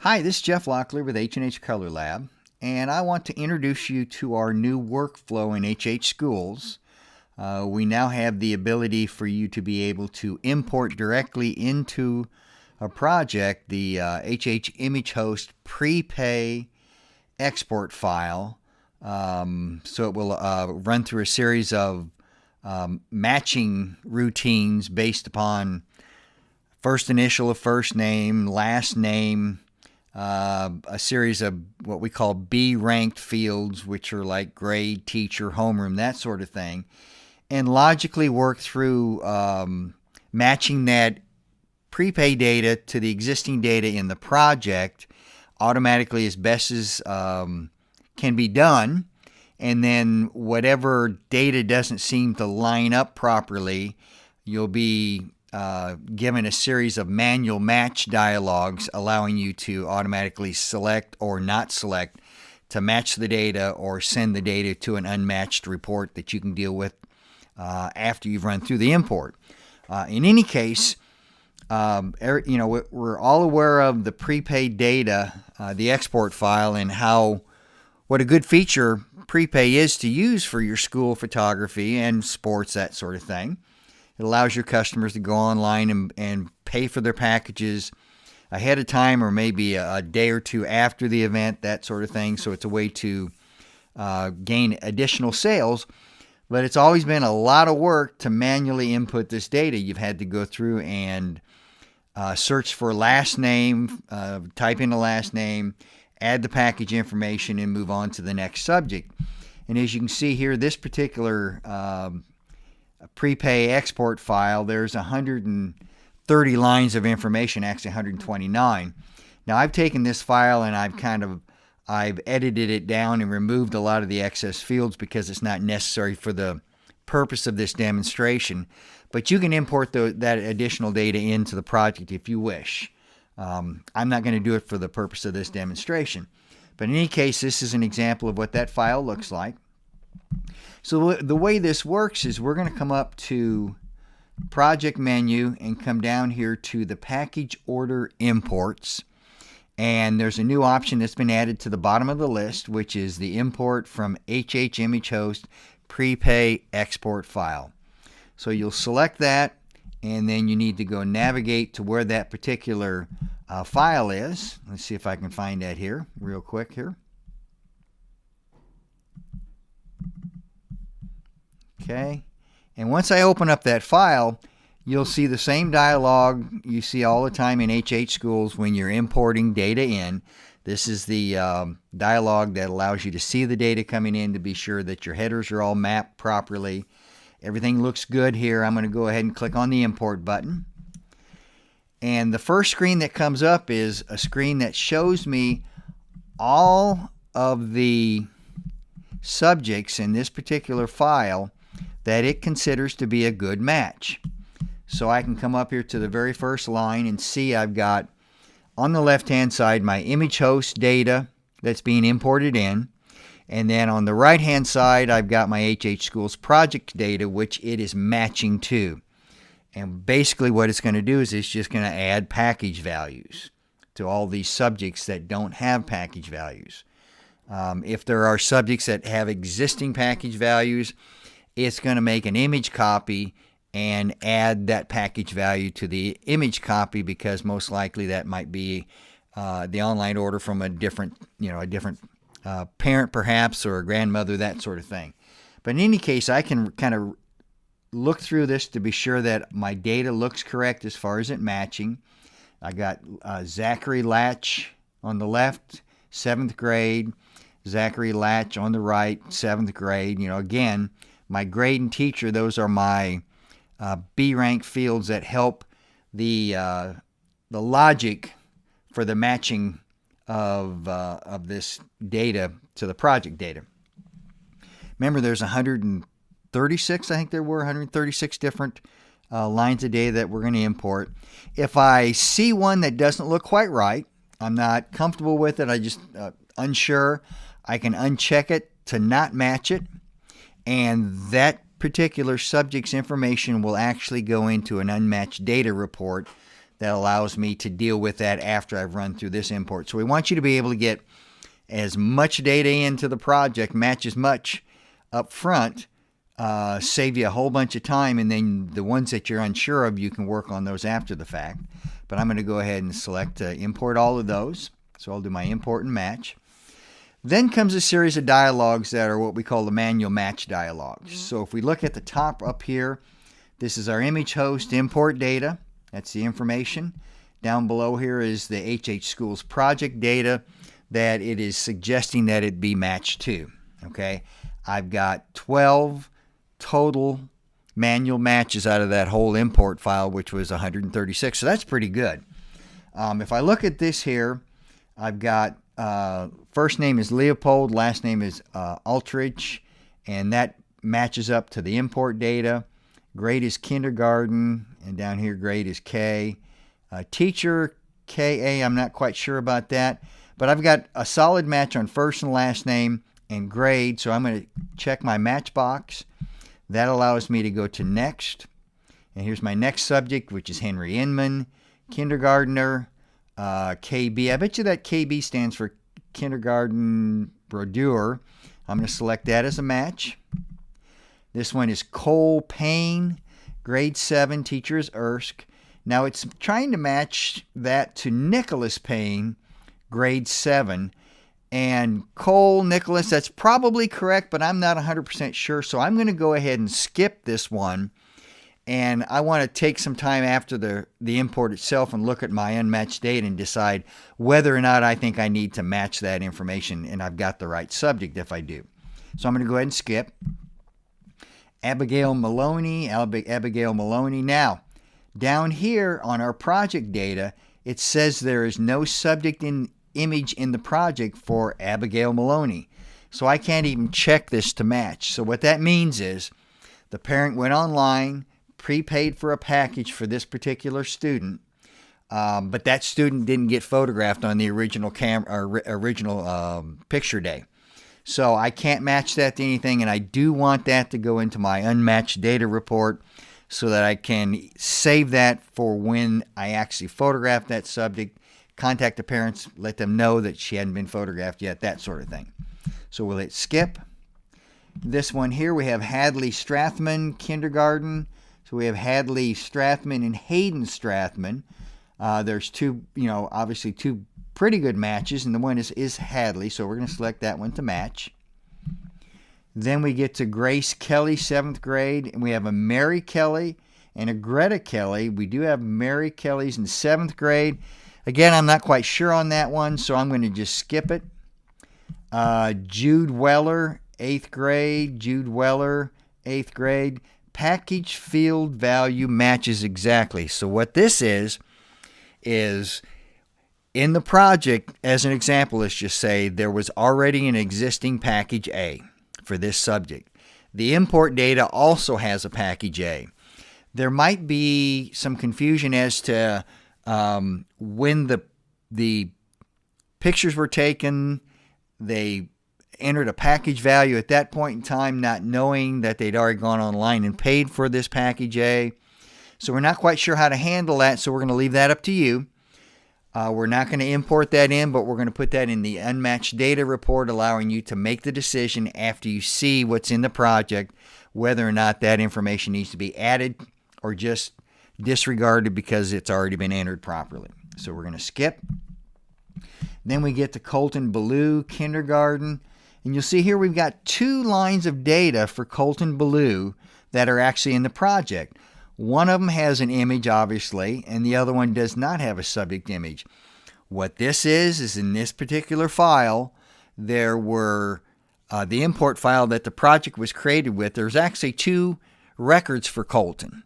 Hi, this is Jeff Locklear with H&H Color Lab, and I want to introduce you to our new workflow in hhschools. We now have the ability for you to be able to import directly into a project the hhimagehost prepay export file. So it will run through a series of matching routines based upon first initial of first name, last name, a series of what we call B-ranked fields, which are like grade, teacher, homeroom, that sort of thing, and logically work through matching that prepay data to the existing data in the project automatically as best as can be done. And then whatever data doesn't seem to line up properly, you'll be given a series of manual match dialogues allowing you to automatically select or not select to match the data or send the data to an unmatched report that you can deal with after you've run through the import. In any case, we're all aware of the prepaid data, the export file, and what a good feature prepay is to use for your school photography and sports, that sort of thing. It allows your customers to go online and pay for their packages ahead of time or maybe a day or two after the event, that sort of thing. So it's a way to gain additional sales. But it's always been a lot of work to manually input this data. You've had to go through and search for last name, type in the last name, add the package information, and move on to the next subject. And as you can see here, this particular prepay export file, there's 130 lines of information, actually 129. Now I've taken this file and I've edited it down and removed a lot of the excess fields because it's not necessary for the purpose of this demonstration. But you can import that additional data into the project if you wish. I'm not going to do it for the purpose of this demonstration. But in any case, this is an example of what that file looks like. So the way this works is we're going to come up to Project Menu and come down here to the Package Order Imports. And there's a new option that's been added to the bottom of the list, which is the Import from hhimagehost Prepay Export File. So you'll select that, and then you need to go navigate to where that particular file is. Let's see if I can find that here real quick here. Okay, and once I open up that file, you'll see the same dialog you see all the time in hhschools when you're importing data in. This is the dialog that allows you to see the data coming in to be sure that your headers are all mapped properly. Everything looks good here. I'm going to go ahead and click on the import button. And the first screen that comes up is a screen that shows me all of the subjects in this particular file that it considers to be a good match. So I can come up here to the very first line and see I've got on the left hand side my image host data that's being imported in, and then on the right hand side I've got my hhschools project data which it is matching to. And basically what it's going to do is it's just going to add package values to all these subjects that don't have package values. If there are subjects that have existing package values, it's going to make an image copy and add that package value to the image copy, because most likely that might be the online order from a different parent perhaps, or a grandmother, that sort of thing. But in any case, I can kind of look through this to be sure that my data looks correct as far as it matching. I got Zachary Latch on the left, 7th grade. Zachary Latch on the right, 7th grade. Again, my grade and teacher, those are my B-rank fields that help the logic for the matching of this data to the project data. Remember, there's 136, I think there were 136 different lines of data that we're going to import. If I see one that doesn't look quite right, I'm not comfortable with it, I just unsure, I can uncheck it to not match it, and that particular subject's information will actually go into an unmatched data report that allows me to deal with that after I've run through this import. So we want you to be able to get as much data into the project, match as much up front, save you a whole bunch of time, and then the ones that you're unsure of, you can work on those after the fact. But I'm going to go ahead and select import all of those. So I'll do my import and match. Then comes a series of dialogues that are what we call the manual match dialogues. So if we look at the top up here, this is our image host import data. That's the information. Down below here is the hhschools project data that it is suggesting that it be matched to. Okay, I've got 12 total manual matches out of that whole import file, which was 136. So that's pretty good. If I look at this here, I've got first name is Leopold, last name is Aldrich, and that matches up to the import data. Grade is kindergarten, and down here grade is K. Teacher, KA, I'm not quite sure about that, but I've got a solid match on first and last name and grade, so I'm going to check my match box. That allows me to go to next, and here's my next subject, which is Henry Inman, kindergartner, KB. I bet you that KB stands for kindergarten brodeur. I'm going to select that as a match. This one is Cole Payne, grade 7, teacher is Ersk. Now it's trying to match that to Nicholas Payne, grade 7. And Cole, Nicholas, that's probably correct, but I'm not 100% sure. So I'm going to go ahead and skip this one. And I want to take some time after the import itself and look at my unmatched data and decide whether or not I think I need to match that information and I've got the right subject if I do. So I'm going to go ahead and skip. Abigail Maloney. Now, down here on our project data, it says there is no subject image in the project for Abigail Maloney. So I can't even check this to match. So what that means is the parent went online, prepaid for a package for this particular student, but that student didn't get photographed on the original picture day. So I can't match that to anything, and I do want that to go into my unmatched data report so that I can save that for when I actually photograph that subject, contact the parents, let them know that she hadn't been photographed yet, that sort of thing. So we'll hit skip. This one here, we have Hadley Strathman, kindergarten. So we have Hadley Strathman and Hayden Strathman. There's two, obviously two pretty good matches, and the one is Hadley, so we're going to select that one to match. Then we get to Grace Kelly, 7th grade, and we have a Mary Kelly and a Greta Kelly. We do have Mary Kelly's in 7th grade. Again, I'm not quite sure on that one, so I'm going to just skip it. Jude Weller, 8th grade. Jude Weller, 8th grade. Package field value matches exactly. So what this is in the project, as an example, let's just say there was already an existing package A for this subject. The import data also has a package A. There might be some confusion as to when the pictures were taken. They entered a package value at that point in time, not knowing that they'd already gone online and paid for this package A. So we're not quite sure how to handle that, so we're going to leave that up to you. We're not going to import that in, but we're going to put that in the unmatched data report, allowing you to make the decision after you see what's in the project, whether or not that information needs to be added or just disregarded because it's already been entered properly. So we're going to skip. Then we get to Colton Ballou, kindergarten. And you'll see here we've got 2 lines of data for Colton Ballou that are actually in the project. One of them has an image, obviously, and the other one does not have a subject image. What this is in this particular file, there were the import file that the project was created with. There's actually 2 records for Colton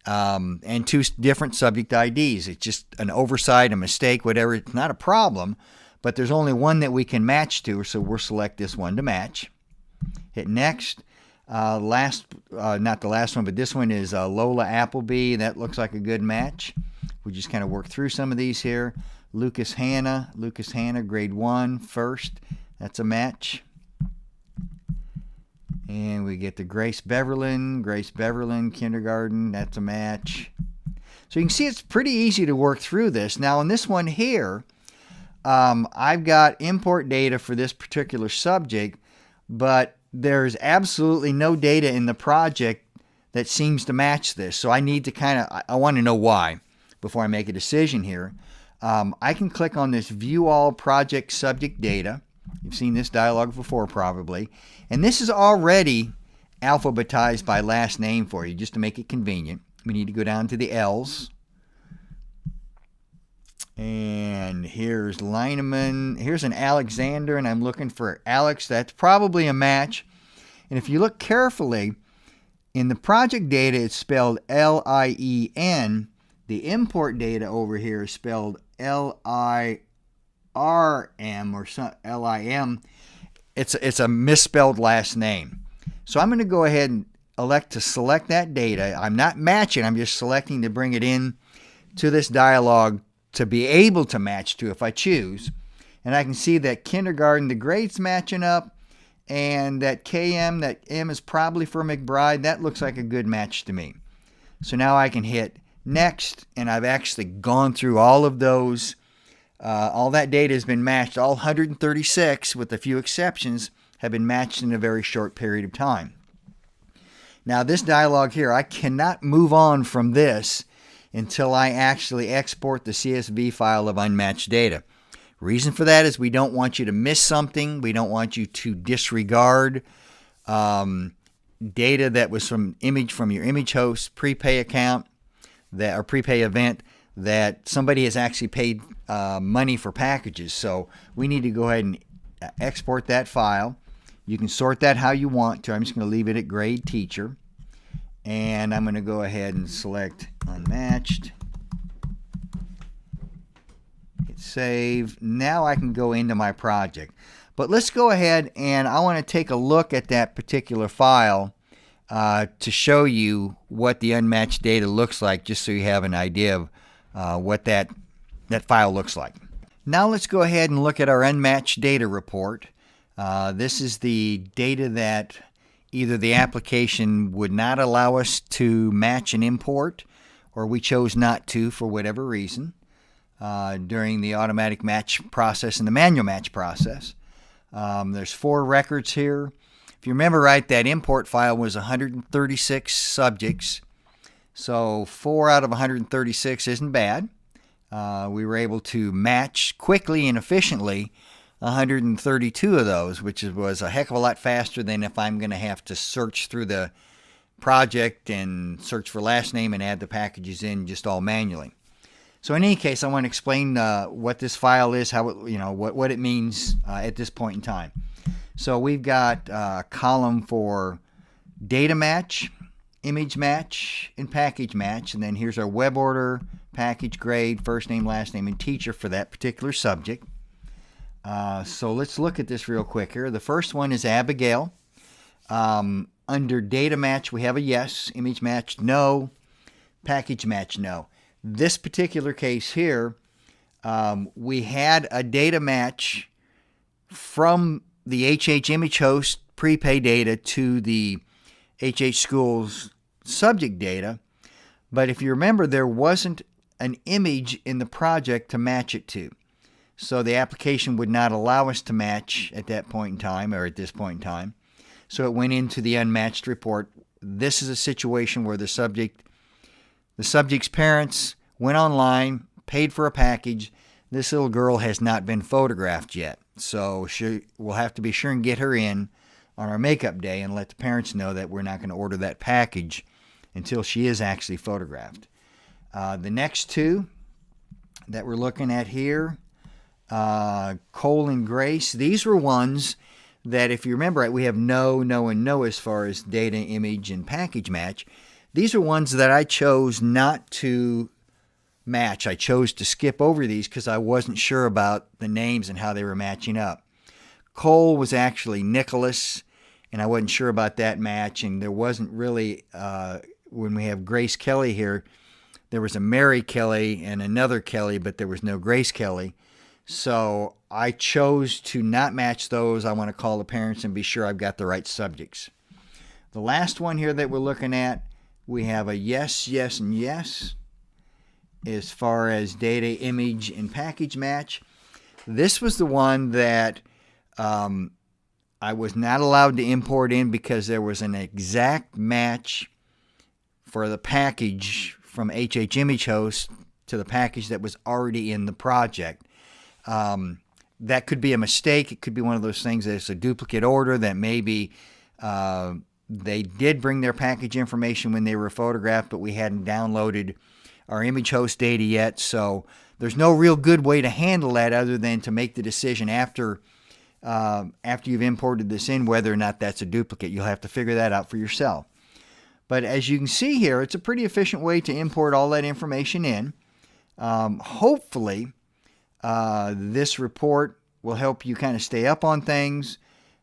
and 2 different subject IDs. It's just an oversight, a mistake, whatever. It's not a problem, but there's only one that we can match to, so we'll select this one to match. Hit next. Not the last one, but this one is Lola Appleby. That looks like a good match. We just kind of work through some of these here. Lucas Hanna, grade 1, first. That's a match. And we get to Grace Beverlin, kindergarten. That's a match. So you can see it's pretty easy to work through this. Now on this one here, I've got import data for this particular subject, but there's absolutely no data in the project that seems to match this. So I need to I want to know why before I make a decision here. I can click on this View All Project Subject Data. You've seen this dialog before probably. And this is already alphabetized by last name for you, just to make it convenient. We need to go down to the L's. And here's Lineman. Here's an Alexander, and I'm looking for Alex. That's probably a match. And if you look carefully, in the project data, it's spelled L-I-E-N. The import data over here is spelled L-I-R-M or L-I-M. It's a misspelled last name. So I'm going to go ahead and elect to select that data. I'm not matching. I'm just selecting to bring it in to this dialog to be able to match to if I choose. And I can see that kindergarten, the grade's matching up, and that KM, that M is probably for McBride. That looks like a good match to me. So now I can hit next, and I've actually gone through all of those. All that data has been matched. All 136, with a few exceptions, have been matched in a very short period of time. Now this dialog here, I cannot move on from this until I actually export the CSV file of unmatched data. Reason for that is we don't want you to miss something. We don't want you to disregard data that was from your hhimagehost prepay account or prepay event that somebody has actually paid money for packages. So we need to go ahead and export that file. You can sort that how you want to. I'm just going to leave it at grade teacher. And I'm going to go ahead and select unmatched. Hit save. Now I can go into my project. But let's go ahead and I want to take a look at that particular file to show you what the unmatched data looks like, just so you have an idea of what that file looks like. Now let's go ahead and look at our unmatched data report. This is the data that either the application would not allow us to match and import, or we chose not to for whatever reason during the automatic match process and the manual match process. There's 4 records here. If you remember right, that import file was 136 subjects. So 4 out of 136 isn't bad. We were able to match quickly and efficiently 132 of those, which was a heck of a lot faster than if I'm going to have to search through the project and search for last name and add the packages in just all manually. So in any case, I want to explain what this file is, how it, what it means at this point in time. So we've got a column for data match, image match, and package match, and then here's our web order, package grade, first name, last name, and teacher for that particular subject. So let's look at this real quick here. The first one is Abigail. Under data match, we have a yes. Image match, no. Package match, no. This particular case here, we had a data match from the hhimagehost prepay data to the hhschools subject data. But if you remember, there wasn't an image in the project to match it to. So the application would not allow us to match at that point in time, or at this point in time. So it went into the unmatched report. This is a situation where the subject's parents went online, paid for a package. This little girl has not been photographed yet. So we'll have to be sure and get her in on our makeup day and let the parents know that we're not going to order that package until she is actually photographed. The next 2 that we're looking at here, Cole and Grace, these were ones that, if you remember, we have no, and no as far as data, image, and package match. These are ones that I chose not to match. I chose to skip over these because I wasn't sure about the names and how they were matching up. Cole was actually Nicholas, and I wasn't sure about that match, and there wasn't really, when we have Grace Kelly here, there was a Mary Kelly and another Kelly, but there was no Grace Kelly. So I chose to not match those. I want to call the parents and be sure I've got the right subjects. The last one here that we're looking at, we have a yes, yes, and yes. as far as data, image, and package match. This was the one that I was not allowed to import in because there was an exact match for the package from hhimagehost to the package that was already in the project. That could be a mistake. It could be one of those things that it's a duplicate order, that maybe they did bring their package information when they were photographed, but we hadn't downloaded our hhimagehost data yet. So there's no real good way to handle that other than to make the decision after you've imported this in whether or not that's a duplicate. You'll have to figure that out for yourself. But as you can see here, it's a pretty efficient way to import all that information in. Hopefully, this report will help you kind of stay up on things.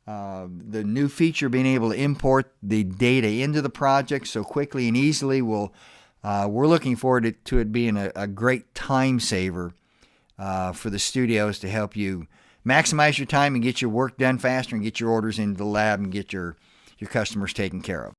The new feature, being able to import the data into the project so quickly and easily, we're looking forward to it being a great time saver for the studios to help you maximize your time and get your work done faster and get your orders into the lab and get your customers taken care of.